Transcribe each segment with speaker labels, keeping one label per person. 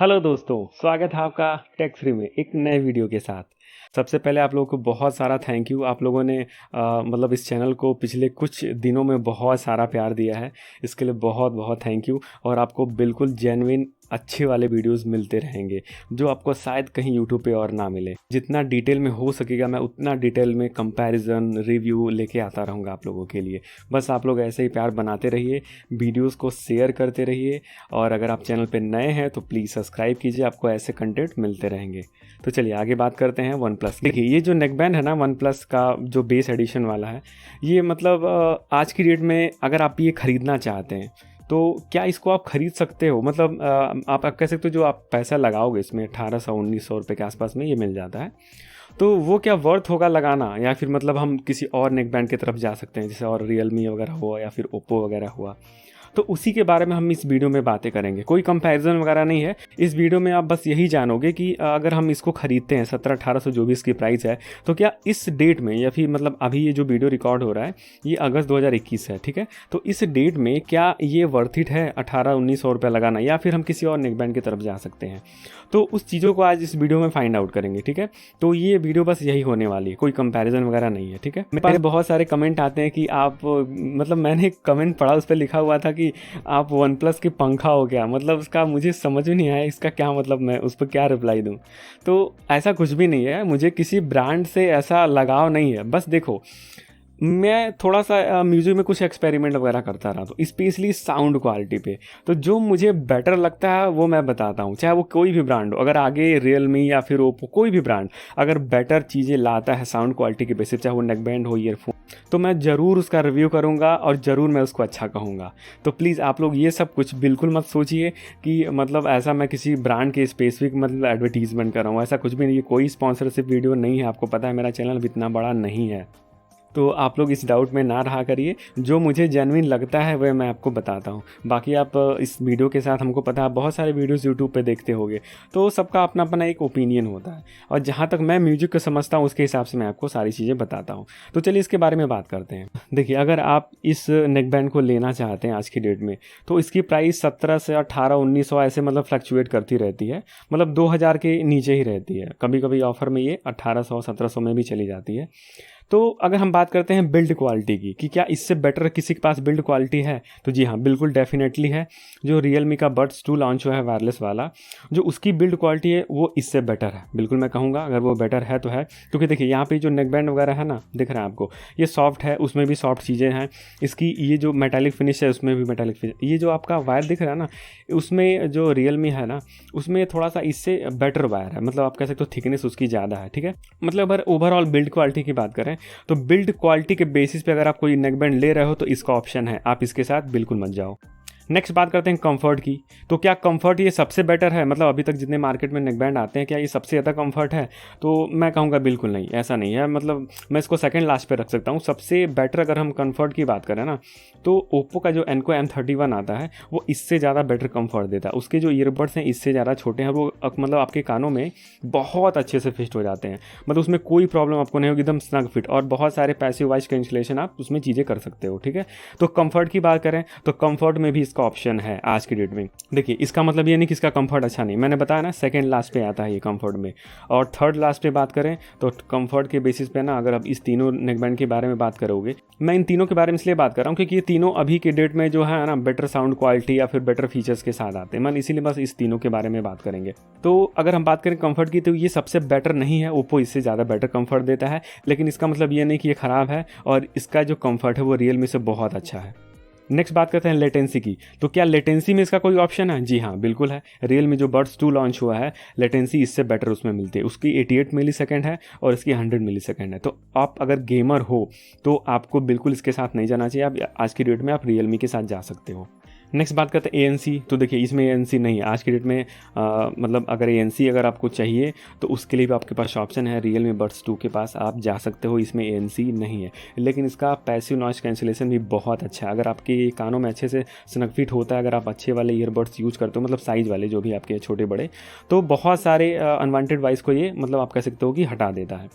Speaker 1: Hello दोस्तों, स्वागत है आपका टेक फ्री में एक नए वीडियो के साथ। सबसे पहले आप लोगों को बहुत सारा थैंक यू। आप लोगों ने मतलब इस चैनल को पिछले कुछ दिनों में बहुत सारा प्यार दिया है, इसके लिए बहुत बहुत थैंक यू। और आपको बिल्कुल जेन्युइन अच्छे वाले वीडियोस मिलते रहेंगे जो आपको शायद कहीं यूट्यूब पे और ना मिले। जितना डिटेल में हो सकेगा मैं उतना डिटेल में कंपैरिजन रिव्यू लेके आता रहूँगा आप लोगों के लिए। बस आप लोग ऐसे ही प्यार बनाते रहिए, वीडियोस को शेयर करते रहिए, और अगर आप चैनल पे नए हैं तो प्लीज़ सब्सक्राइब कीजिए, आपको ऐसे कंटेंट मिलते रहेंगे। तो चलिए आगे बात करते हैं वन प्लस। देखिए, ये जो नेक बैंड है ना वन प्लस का जो बेस एडिशन वाला है, ये मतलब आज की डेट में अगर आप ये ख़रीदना चाहते हैं तो क्या इसको आप ख़रीद सकते हो। मतलब आप कह सकते हो जो आप पैसा लगाओगे इसमें 1800-1900 रुपये के आसपास में ये मिल जाता है, तो वो क्या वर्थ होगा लगाना, या फिर मतलब हम किसी और नेक बैंड की तरफ जा सकते हैं जैसे और रियलमी वगैरह हुआ या फिर ओप्पो वगैरह हुआ। तो उसी के बारे में हम इस वीडियो में बातें करेंगे। कोई कंपैरिजन वगैरह नहीं है इस वीडियो में। आप बस यही जानोगे कि अगर हम इसको खरीदते हैं 1700-1800 जो भी इसकी प्राइस है, तो क्या इस डेट में, या फिर मतलब अभी ये जो वीडियो रिकॉर्ड हो रहा है ये अगस्त 2021 है, ठीक है, तो इस डेट में क्या ये वर्थ इट है 1800-1900 रुपये लगाना, या फिर हम किसी और नेक बैंड की तरफ जा सकते हैं। तो उस चीज़ों को आज इस वीडियो में फाइंड आउट करेंगे, ठीक है। तो ये वीडियो बस यही होने वाली है, कोई कंपैरिजन वगैरह नहीं है, ठीक है। मेरे पास बहुत सारे कमेंट आते हैं कि आप मतलब मैंने एक कमेंट पढ़ा, उस पर लिखा हुआ था कि आप वन प्लस के पंखा हो गया। मतलब उसका मुझे समझ में नहीं आया इसका क्या मतलब, मैं उस पर क्या रिप्लाई दूं। तो ऐसा कुछ भी नहीं है, मुझे किसी ब्रांड से ऐसा लगाव नहीं है। बस देखो, मैं थोड़ा सा म्यूज़िक में कुछ एक्सपेरिमेंट वगैरह करता रहा, तो स्पेशली साउंड क्वालिटी पे तो जो मुझे बेटर लगता है वो मैं बताता हूँ, चाहे वो कोई भी ब्रांड हो। अगर आगे रियलमी या फिर ओप्पो कोई भी ब्रांड अगर बेटर चीज़ें लाता है साउंड क्वालिटी के बेसिस, चाहे वो नेक बैंड हो, ईयरफोन, तो मैं ज़रूर उसका रिव्यू करूँगा और ज़रूर मैं उसको अच्छा कहूँगा। तो प्लीज़ आप लोग ये सब कुछ बिल्कुल मत सोचिए कि मतलब ऐसा मैं किसी ब्रांड के स्पेसिफिक मतलब एडवर्टीजमेंट कर रहा हूँ, ऐसा कुछ भी नहीं है। कोई स्पॉन्सरशिप वीडियो नहीं है, आपको पता है मेरा चैनल इतना बड़ा नहीं है, तो आप लोग इस डाउट में ना रहा करिए। जो मुझे जेन्युइन लगता है वह मैं आपको बताता हूँ। बाकी आप इस वीडियो के साथ, हमको पता है बहुत सारे वीडियोस यूट्यूब पे देखते होंगे, तो सबका अपना अपना एक ओपिनियन होता है, और जहाँ तक मैं म्यूजिक को समझता हूँ उसके हिसाब से मैं आपको सारी चीज़ें बताता हूँ। तो चलिए इसके बारे में बात करते हैं। देखिए, अगर आप इस नेक बैंड को लेना चाहते हैं आज की डेट में, तो इसकी प्राइस 17 से 1800-1900 ऐसे मतलब फ्लक्चुएट करती रहती है, मतलब 2000 के नीचे ही रहती है। कभी कभी ऑफर में ये 1800-1700 में भी चली जाती है। तो अगर हम बात करते हैं बिल्ड क्वालिटी की कि क्या इससे बेटर किसी के पास बिल्ड क्वालिटी है, तो जी हाँ, बिल्कुल डेफिनेटली है। जो रियलमी का बड्स 2 लॉन्च हुआ है वायरलेस वाला, जो उसकी बिल्ड क्वालिटी है वो इससे बेटर है, बिल्कुल मैं कहूँगा अगर वो बेटर है तो है। क्योंकि देखिए यहाँ पे जो नेक बैंड वगैरह है ना, दिख रहा है आपको, ये सॉफ्ट है, उसमें भी सॉफ्ट चीज़ें हैं। इसकी ये जो मेटालिक फिनिश है उसमें भी मेटालिक फिनिश। ये जो आपका वायर दिख रहा है ना, उसमें जो रियलमी है ना उसमें थोड़ा सा इससे बेटर वायर है, मतलब आप कह सकते हो थिकनेस उसकी ज़्यादा है, ठीक है। मतलब अगर ओवरऑल बिल्ड क्वालिटी की बात करें तो बिल्ड क्वालिटी के बेसिस पे अगर आप कोई नेक बैंड ले रहे हो तो इसका ऑप्शन है, आप इसके साथ बिल्कुल मत जाओ। नेक्स्ट बात करते हैं कंफर्ट की। तो क्या कंफर्ट ये सबसे बेटर है, मतलब अभी तक जितने मार्केट में नेक बैंड आते हैं क्या ये सबसे ज़्यादा कंफर्ट है, तो मैं कहूँगा बिल्कुल नहीं, ऐसा नहीं है। मतलब मैं इसको सेकंड लास्ट पे रख सकता हूँ। सबसे बेटर अगर हम कंफर्ट की बात करें ना, तो ओप्पो का जो एनको M31 आता है वो इससे ज़्यादा बेटर कंफर्ट देता है। उसके जो ईयरबड्स हैं इससे ज़्यादा छोटे हैं, वो मतलब आपके कानों में बहुत अच्छे से फिट हो जाते हैं, मतलब उसमें कोई प्रॉब्लम आपको नहीं होगी, एकदम स्नग फिट, और बहुत सारे पैसिव वॉइस कैंसिलेशन आप उसमें चीज़ें कर सकते हो, ठीक है। तो कंफर्ट की बात करें तो कंफर्ट में भी इसका ऑप्शन है आज की डेट में। देखिए, इसका मतलब ये नहीं कि इसका कंफर्ट अच्छा नहीं, मैंने बताया ना सेकंड लास्ट पे आता है ये कंफर्ट में। और थर्ड लास्ट पे बात करें तो कंफर्ट के बेसिस पे ना, अगर आप इस तीनों नेक बैंड के बारे में बात करोगे, मैं इन तीनों के बारे में इसलिए बात कर रहा हूँ क्योंकि ये तीनों अभी के डेट में जो है ना बेटर साउंड क्वालिटी या फिर बेटर फीचर्स के साथ आते हैं, मैं इसीलिए बस इस तीनों के बारे में बात करेंगे। तो अगर हम बात करें कंफर्ट की, तो ये सबसे बेटर नहीं है, ओप्पो इससे ज़्यादा बेटर कंफर्ट देता है, लेकिन इसका मतलब ये नहीं कि ये ख़राब है, और इसका जो कंफर्ट है वो रियलमी से बहुत अच्छा है। नेक्स्ट बात करते हैं लेटेंसी की। तो क्या लेटेंसी में इसका कोई ऑप्शन है? जी हाँ, बिल्कुल है। रियलमी जो बड्स 2 लॉन्च हुआ है, लेटेंसी इससे बेटर उसमें मिलती है। उसकी 88 मिली सेकेंड है और इसकी 100 मिली सेकेंड है। तो आप अगर गेमर हो तो आपको बिल्कुल इसके साथ नहीं जाना चाहिए, आप आज की डेट में आप रियलमी के साथ जा सकते हो। नेक्स्ट बात करते हैं ANC। तो देखिए, इसमें ANC नहीं है आज की डेट में। मतलब अगर ANC अगर आपको चाहिए तो उसके लिए भी आपके पास ऑप्शन है, रियलमी बड्स 2 के पास आप जा सकते हो, इसमें ANC नहीं है। लेकिन इसका पैसिव नॉइस कैंसिलेशन भी बहुत अच्छा है, अगर आपके कानों में अच्छे से स्नग फिट होता है, अगर आप अच्छे वाले ईयरबड्स यूज़ करते हो, मतलब साइज़ वाले जो भी आपके छोटे बड़े, तो बहुत सारे अनवांटेड वॉइस को ये मतलब आप कह सकते हो कि हटा देता है।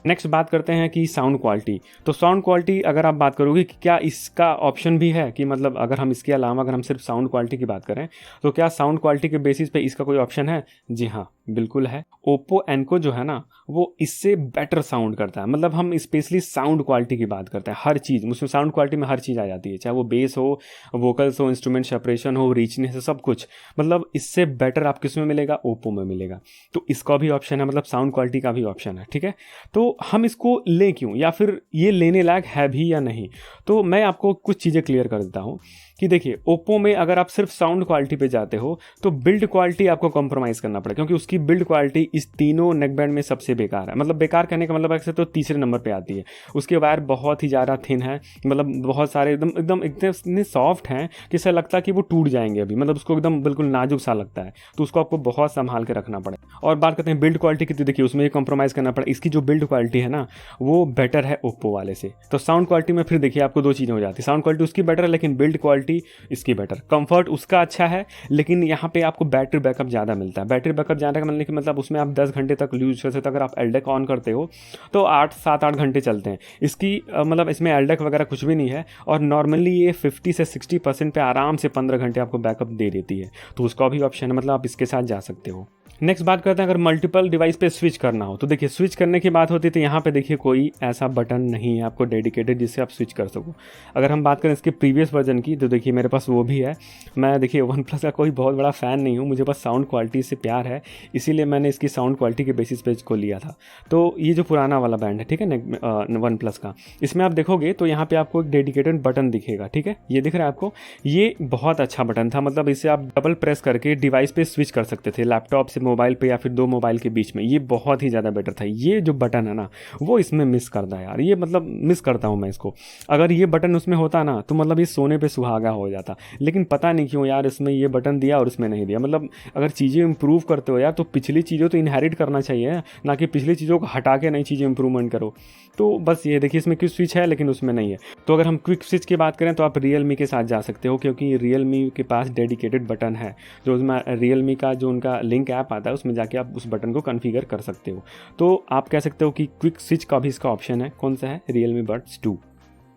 Speaker 1: नेक्स्ट बात करते हैं कि साउंड क्वालिटी। तो साउंड क्वालिटी अगर आप बात करोगे कि क्या इसका ऑप्शन भी है, कि मतलब अगर हम इसके अलावा अगर हम सिर्फ साउंड क्वालिटी की बात करें तो क्या साउंड क्वालिटी के बेसिस पे इसका कोई ऑप्शन है? जी हाँ, बिल्कुल है। ओप्पो एनको जो है ना, वो इससे बेटर साउंड करता है। मतलब हम स्पेशली साउंड क्वालिटी की बात करते हैं, हर चीज़ उसमें साउंड क्वालिटी में हर चीज़ आ जाती है, चाहे वो बेस हो, वोकल्स हो, इंस्ट्रूमेंट सेपरेशन हो, रिचनेस हो, सब कुछ। मतलब इससे बेटर आप किस में मिलेगा? ओप्पो में मिलेगा। तो इसका भी ऑप्शन है, मतलब साउंड क्वालिटी का भी ऑप्शन है, ठीक है। तो हम इसको लें क्यों, या फिर ये लेने लायक है भी या नहीं? तो मैं आपको कुछ चीज़ें क्लियर कर देता हूँ कि देखिए, ओप्पो में अगर आप सिर्फ साउंड क्वालिटी पे जाते हो तो बिल्ड क्वालिटी आपको कॉम्प्रोमाइज़ करना पड़ेगा, क्योंकि उसकी बिल्ड क्वालिटी इस तीनों नेकबैंड में सबसे बेकार है। मतलब बेकार कहने का मतलब ऐसे तो तीसरे नंबर पे आती है। उसके वायर बहुत ही ज़्यादा थिन है, मतलब बहुत सारे एकदम एकदम इतने सॉफ्ट हैं कि ऐसा लगता है कि वो टूट जाएंगे अभी, मतलब उसको एकदम बिल्कुल नाजुक सा लगता है। तो उसको आपको बहुत संभाल के रखना पड़ेगा। और बात करते हैं बिल्ड क्वालिटी की, तो देखिए उसमें ये कॉम्प्रोमाइज़ करना पड़ेगा। इसकी जो बिल्ड क्वालिटी है ना, वो बेटर है ओप्पो वाले से। तो साउंड क्वालिटी में फिर देखिए आपको दो चीज़ें हो जाती है, साउंड क्वालिटी उसकी बेटर है लेकिन बिल्ड क्वालिटी इसकी बेटर। कंफर्ट उसका अच्छा है लेकिन यहाँ पे आपको बैटरी बैकअप ज़्यादा मिलता है। बैटरी बैकअप ज़्यादा मिलने की मतलब उसमें आप 10 घंटे तक यूज कर सकते हो। अगर आप एलडेक ऑन करते हो तो 7-8 घंटे चलते हैं। इसकी मतलब इसमें एलडेक वगैरह कुछ भी नहीं है, और नॉर्मली ये 50 से 60% पे आराम से 15 घंटे आपको बैकअप दे देती है। तो उसका भी ऑप्शन है, मतलब आप इसके साथ जा सकते हो। नेक्स्ट बात करते हैं अगर मल्टीपल डिवाइस पे स्विच करना हो, तो देखिए स्विच करने की बात होती है तो यहाँ पे देखिए कोई ऐसा बटन नहीं है आपको डेडिकेटेड जिससे आप स्विच कर सको। अगर हम बात करें इसके प्रीवियस वर्जन की, तो देखिए मेरे पास वो भी है। मैं देखिए वन प्लस का कोई बहुत बड़ा फ़ैन नहीं हूँ, मुझे बस साउंड क्वालिटी से प्यार है, इसीलिए मैंने इसकी साउंड क्वालिटी के बेसिस पे इसको लिया था। तो ये जो पुराना वाला बैंड है, ठीक है ना, वन प्लस का, इसमें आप देखोगे तो यहाँ पे आपको एक डेडिकेटेड बटन दिखेगा, ठीक है, ये दिख रहा है आपको। ये बहुत अच्छा बटन था, मतलब इसे आप डबल प्रेस करके डिवाइस पे स्विच कर सकते थे, लैपटॉप से मोबाइल पे या फिर दो मोबाइल के बीच में। ये बहुत ही ज़्यादा बेटर था। ये जो बटन है ना, वो इसमें मिस करता है यार, ये मतलब मिस करता हूँ मैं इसको। अगर ये बटन उसमें होता ना तो मतलब ये सोने पे सुहागा हो जाता। लेकिन पता नहीं क्यों यार इसमें ये बटन दिया और इसमें नहीं दिया। मतलब अगर चीज़ें इंप्रूव करते हो यार तो पिछली चीज़ों तो इनहेरिट करना चाहिए ना, कि पिछली चीज़ों को हटा के नई चीज़ें इंप्रूवमेंट करो। तो बस ये देखिए इसमें क्विक स्विच है लेकिन उसमें नहीं है। तो अगर हम क्विक स्विच की बात करें तो आप रियलमी के साथ जा सकते हो, क्योंकि रियलमी के पास डेडिकेटेड बटन है। जो उसमें रियलमी का जो उनका लिंक ऐप आता है उसमें जाके आप उस बटन को कॉन्फ़िगर कर सकते हो। तो आप कह सकते हो कि क्विक स्विच का भी इसका ऑप्शन है। कौन सा है? Realme buds 2।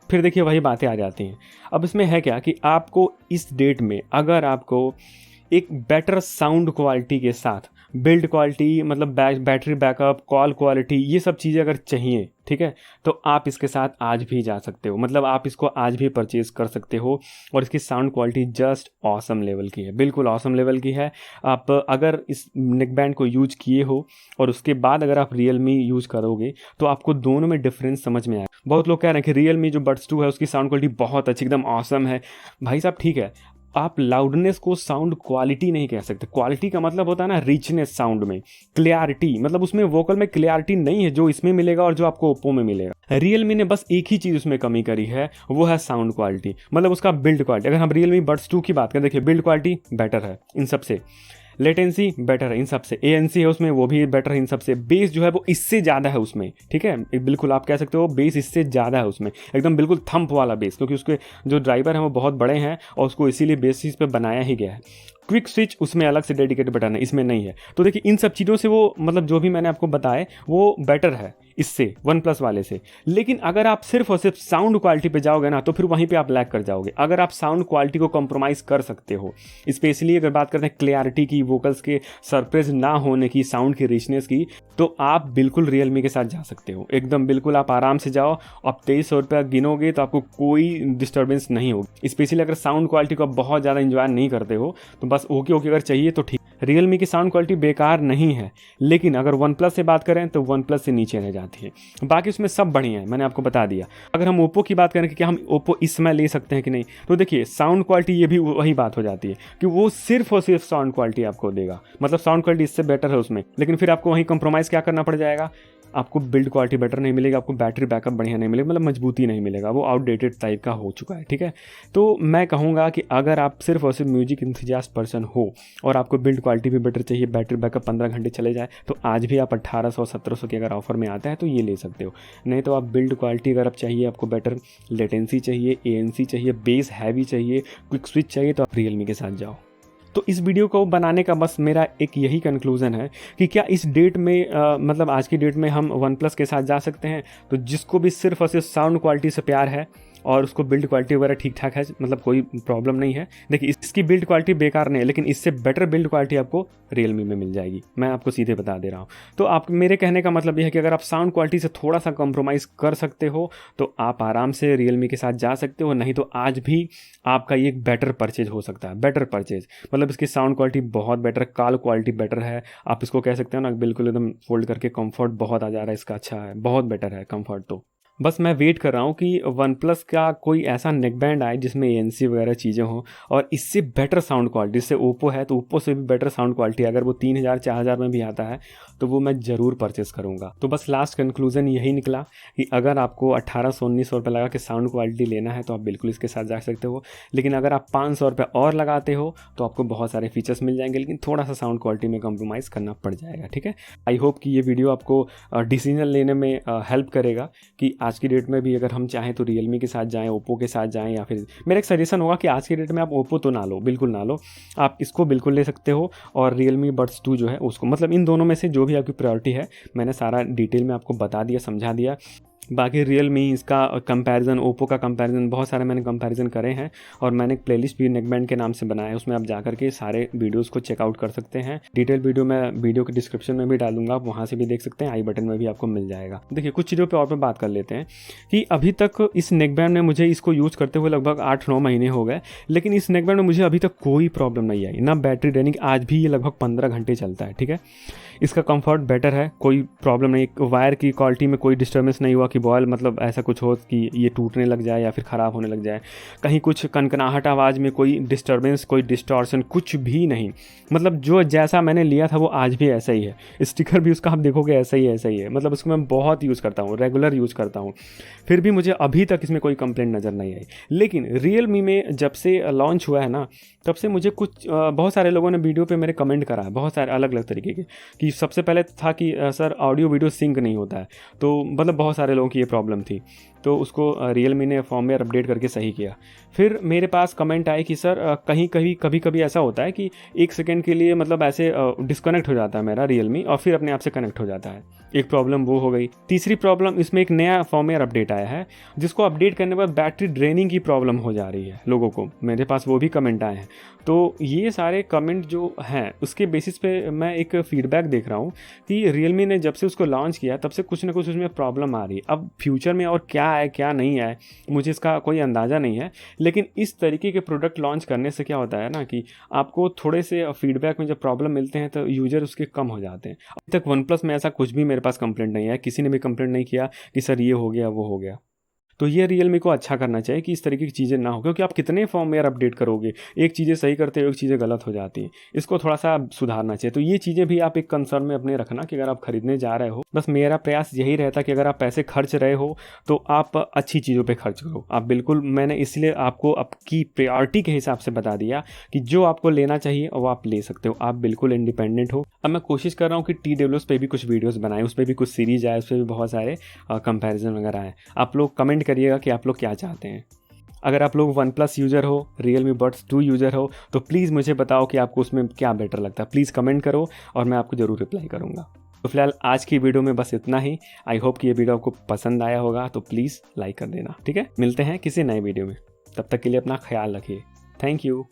Speaker 1: फिर देखिए वही बातें आ जाती हैं। अब इसमें है क्या कि आपको इस डेट में अगर आपको एक बेटर साउंड क्वालिटी के साथ बिल्ड क्वालिटी, मतलब बैटरी बैकअप, कॉल क्वालिटी, ये सब चीज़ें अगर चाहिए, ठीक है, तो आप इसके साथ आज भी जा सकते हो। मतलब आप इसको आज भी परचेज कर सकते हो, और इसकी sound quality just awesome level की है, बिल्कुल ऑसम लेवल की है। आप अगर इस नेक बैंड को यूज किए हो और उसके बाद अगर आप रियलमी यूज करोगे तो आपको दोनों में डिफरेंस समझ में आएगा। बहुत लोग कह रहे हैं कि रियलमी जो बड्स 2 है उसकी साउंड क्वालिटी बहुत अच्छी, एकदम ऑसम है। भाई साहब ठीक है, आप लाउडनेस को साउंड क्वालिटी नहीं कह सकते। क्वालिटी का मतलब होता है ना रिचनेस साउंड में, क्लियरिटी, मतलब उसमें वोकल में क्लियरिटी नहीं है जो इसमें मिलेगा और जो आपको ओप्पो में मिलेगा। रियलमी ने बस एक ही चीज़ उसमें कमी करी है, वो है साउंड क्वालिटी, मतलब उसका बिल्ड क्वालिटी। अगर हम रियलमी बड्स 2 की बात करें, देखिए बिल्ड क्वालिटी बेटर है इन सबसे, लेटेंसी बेटर है इन सबसे, एएनसी है उसमें वो भी बेटर है इन सबसे, बेस जो है वो इससे ज़्यादा है उसमें, ठीक है, बिल्कुल आप कह सकते हो बेस इससे ज़्यादा है उसमें, एकदम बिल्कुल थंप वाला बेस, क्योंकि उसके जो ड्राइवर हैं वो बहुत बड़े हैं और उसको इसीलिए बेसिस पे बनाया ही गया है। क्विक स्विच उसमें अलग से डेडिकेटेड बटन है, इसमें नहीं है। तो देखिए इन सब चीज़ों से वो, मतलब जो भी मैंने आपको बताया वो बेटर है इससे, वन प्लस वाले से। लेकिन अगर आप सिर्फ और सिर्फ साउंड क्वालिटी पे जाओगे ना तो फिर वहीं पे आप लैग कर जाओगे। अगर आप साउंड क्वालिटी को कॉम्प्रोमाइज़ कर सकते हो, स्पेशली अगर बात करते हैं क्लैरिटी की, वोकल्स के सरप्रेस ना होने की, साउंड की रिचनेस की, तो आप बिल्कुल रियलमी के साथ जा सकते हो। एकदम बिल्कुल आप आराम से जाओ। आप 2300 रुपये गिनोगे तो आपको कोई डिस्टर्बेंस नहीं होगी। स्पेशली अगर साउंड क्वालिटी को आप बहुत ज़्यादा इंजॉय नहीं करते हो तो बस ओके अगर चाहिए तो ठीक। रियलमी की साउंड क्वालिटी बेकार नहीं है, लेकिन अगर वन प्लस से बात करें तो वन प्लस से नीचे रह जाती है। बाकी उसमें सब बढ़िया है, मैंने आपको बता दिया। अगर हम ओप्पो की बात करें कि क्या हम ओप्पो इस समय ले सकते हैं कि नहीं, तो देखिए साउंड क्वालिटी ये भी वही बात हो जाती है कि वो सिर्फ और सिर्फ साउंड क्वालिटी आपको देगा, मतलब साउंड क्वालिटी इससे बेटर है उसमें, लेकिन फिर आपको वहीं कंप्रोमाइज़ क्या करना पड़ जाएगा, आपको बिल्ड क्वालिटी बेटर नहीं मिलेगी, आपको बैटरी बैकअप बढ़िया नहीं मिलेगा, मतलब मजबूती नहीं मिलेगा, वो आउटडेटेड टाइप का हो चुका है, ठीक है। तो मैं कहूँगा कि अगर आप सिर्फ और सिर्फ म्यूजिक इंथुजियास्ट पर्सन हो और आपको बिल्ड क्वालिटी भी बेटर चाहिए, बैटरी बैकअप 15 घंटे चले जाए, तो आज भी आप 1800-1700 के अगर ऑफर में आता है तो ये ले सकते हो। नहीं तो आप बिल्ड क्वालिटी अगर आप चाहिए, आपको बेटर लेटेंसी चाहिए, एएनसी चाहिए, बेस हैवी चाहिए, क्विक स्विच चाहिए, तो आप रियलमी के साथ जाओ। तो इस वीडियो को बनाने का बस मेरा एक यही कंक्लूज़न है कि क्या इस डेट में मतलब आज की डेट में हम वन प्लस के साथ जा सकते हैं। तो जिसको भी सिर्फ और सिर्फ साउंड क्वालिटी से प्यार है और उसको बिल्ड क्वालिटी वगैरह ठीक ठाक है, मतलब कोई प्रॉब्लम नहीं है। देखिए इसकी बिल्ड क्वालिटी बेकार नहीं है, लेकिन इससे बेटर बिल्ड क्वालिटी आपको रियलमी में मिल जाएगी, मैं आपको सीधे बता दे रहा हूँ। तो आप मेरे कहने का मतलब यह है कि अगर आप साउंड क्वालिटी से थोड़ा सा कॉम्प्रोमाइज़ कर सकते हो तो आप आराम से रियलमी के साथ जा सकते हो, नहीं तो आज भी आपका ये एक बेटर परचेज हो सकता है। बेटर परचेज मतलब इसकी साउंड क्वालिटी बहुत बेटर, कॉल क्वालिटी बेटर है, आप इसको कह सकते हो ना बिल्कुल एकदम फोल्ड करके कंफर्ट बहुत आ जा रहा है इसका, अच्छा है, बहुत बेटर है कंफर्ट। तो बस मैं वेट कर रहा हूँ कि वन प्लस का कोई ऐसा नेक बैंड आए जिसमें ANC वगैरह चीज़ें हों और इससे बेटर साउंड क्वालिटी। जैसे ओप्पो है तो ओप्पो से भी बेटर साउंड क्वालिटी, अगर वो 3000-4000 में भी आता है तो वो मैं ज़रूर परचेस करूँगा। तो बस लास्ट कंक्लूजन यही निकला कि अगर आपको 1800-1900 रुपये लगा के साउंड क्वालिटी लेना है तो आप बिल्कुल इसके साथ जा सकते हो, लेकिन अगर आप 500 रुपये और लगाते हो तो आपको बहुत सारे फीचर्स मिल जाएंगे, लेकिन थोड़ा सा साउंड क्वालिटी में कॉम्प्रोमाइज़ करना पड़ जाएगा। ठीक है, आई होप कि ये वीडियो आपको डिसीजन लेने में हेल्प करेगा कि आज की डेट में भी अगर हम चाहें तो रियलमी के साथ जाएं, ओप्पो के साथ जाएं, या फिर मेरा एक सजेशन होगा कि आज की डेट में आप ओप्पो तो ना लो, बिल्कुल ना लो, आप इसको बिल्कुल ले सकते हो। और रियलमी बड्स 2 जो है उसको, मतलब इन दोनों में से जो भी आपकी प्रायोरिटी है मैंने सारा डिटेल में आपको बता दिया, समझा दिया। बाकी रियलमी इसका कंपैरिजन, ओप्पो का कंपैरिजन, बहुत सारे मैंने कंपैरिजन करे हैं और मैंने एक प्लेलिस्ट भी नेकबैंड के नाम से बनाया है, उसमें आप जाकर के सारे वीडियोस को चेकआउट कर सकते हैं। डिटेल वीडियो मैं वीडियो के डिस्क्रिप्शन में भी डालूंगा, आप वहाँ से भी देख सकते हैं, आई बटन में भी आपको मिल जाएगा। देखिए कुछ चीज़ों पर और पे बात कर लेते हैं कि अभी तक इस नेकबैंड में मुझे इसको यूज़ करते हुए लगभग 8-9 महीने हो गए, लेकिन इस नेकबैंड में मुझे अभी तक कोई प्रॉब्लम नहीं आई, ना बैटरी ड्रेनिंग, आज भी ये लगभग 15 घंटे चलता है। ठीक है, इसका कंफर्ट बेटर है, कोई प्रॉब्लम नहीं, वायर की क्वालिटी में कोई डिस्टर्बेंस नहीं हुआ कि बॉयल मतलब ऐसा कुछ हो कि ये टूटने लग जाए या फिर ख़राब होने लग जाए, कहीं कुछ कनकनाहट आवाज़ में कोई डिस्टर्बेंस, कोई डिस्टॉर्शन कुछ भी नहीं। मतलब जो जैसा मैंने लिया था वो आज भी ऐसा ही है, स्टिकर भी उसका आप देखोगे ऐसा ही है, मतलब उसको मैं बहुत यूज़ करता हूँ, रेगुलर यूज़ करता हूँ, फिर भी मुझे अभी तक इसमें कोई कंप्लेंट नज़र नहीं आई। लेकिन रियलमी में जब से लॉन्च हुआ है ना, तब से मुझे कुछ बहुत सारे लोगों ने वीडियो पे मेरे कमेंट करा है, बहुत सारे अलग अलग तरीके के, कि सबसे पहले था कि सर ऑडियो वीडियो सिंक नहीं होता है, तो मतलब बहुत सारे लोगों की ये प्रॉब्लम थी, तो उसको रियलमी ने फॉर्मवेयर अपडेट करके सही किया। फिर मेरे पास कमेंट आए कि सर कभी कभी ऐसा होता है कि 1 सेकंड के लिए मतलब ऐसे डिस्कनेक्ट हो जाता है मेरा रियलमी और फिर अपने आप से कनेक्ट हो जाता है, एक प्रॉब्लम वो हो गई। तीसरी प्रॉब्लम, इसमें एक नया फॉर्मवेयर अपडेट आया है जिसको अपडेट करने के बाद बैटरी ड्रेनिंग की प्रॉब्लम हो जा रही है लोगों को, मेरे पास वो भी कमेंट आए हैं। तो ये सारे कमेंट जो हैं उसके बेसिस पे मैं एक फीडबैक देख रहा हूँ कि रियलमी ने जब से उसको लॉन्च किया तब से कुछ ना कुछ उसमें प्रॉब्लम आ रही है। अब फ्यूचर में और क्या है क्या नहीं है मुझे इसका कोई अंदाज़ा नहीं है, लेकिन इस तरीके के प्रोडक्ट लॉन्च करने से क्या होता है ना कि आपको थोड़े से फीडबैक में जब प्रॉब्लम मिलते हैं तो यूजर उसके कम हो जाते हैं। अभी तक वन प्लस में ऐसा कुछ भी मेरे पास कंप्लेंट नहीं है, किसी ने भी कंप्लेंट नहीं किया कि सर ये हो गया वो हो गया। तो ये रियलमी को अच्छा करना चाहिए कि इस तरीके की चीज़ें ना हो, क्योंकि आप कितने फॉर्मवेयर अपडेट करोगे, एक चीज़ें सही करते हो एक चीज़ें गलत हो जाती हैं, इसको थोड़ा सा सुधारना चाहिए। तो ये चीज़ें भी आप एक कंसर्न में अपने रखना कि अगर आप खरीदने जा रहे हो, बस मेरा प्रयास यही रहता कि अगर आप पैसे खर्च रहे हो तो आप अच्छी चीज़ों पर खर्च करो। आप बिल्कुल, मैंने इसलिए आपको आपकी प्रायोरिटी के हिसाब से बता दिया कि जो आपको लेना चाहिए वो आप ले सकते हो, आप बिल्कुल इंडिपेंडेंट हो। अब मैं कोशिश कर रहा हूँ कि TWS पे भी कुछ वीडियोज़ बनाए, उस पर भी कुछ सीरीज आए, उस पर भी बहुत सारे कंपेरिजन वगैरह आए। आप लोग कमेंट करिएगा कि आप लोग क्या चाहते हैं। अगर आप लोग वन प्लस यूज़र हो, रियलमी बड्स 2 यूज़र हो, तो प्लीज़ मुझे बताओ कि आपको उसमें क्या बेटर लगता है, प्लीज़ कमेंट करो और मैं आपको ज़रूर रिप्लाई करूँगा। तो फिलहाल आज की वीडियो में बस इतना ही। आई होप कि ये वीडियो आपको पसंद आया होगा, तो प्लीज़ लाइक कर देना। ठीक है, मिलते हैं किसी नए वीडियो में, तब तक के लिए अपना ख्याल रखिए। Thank you.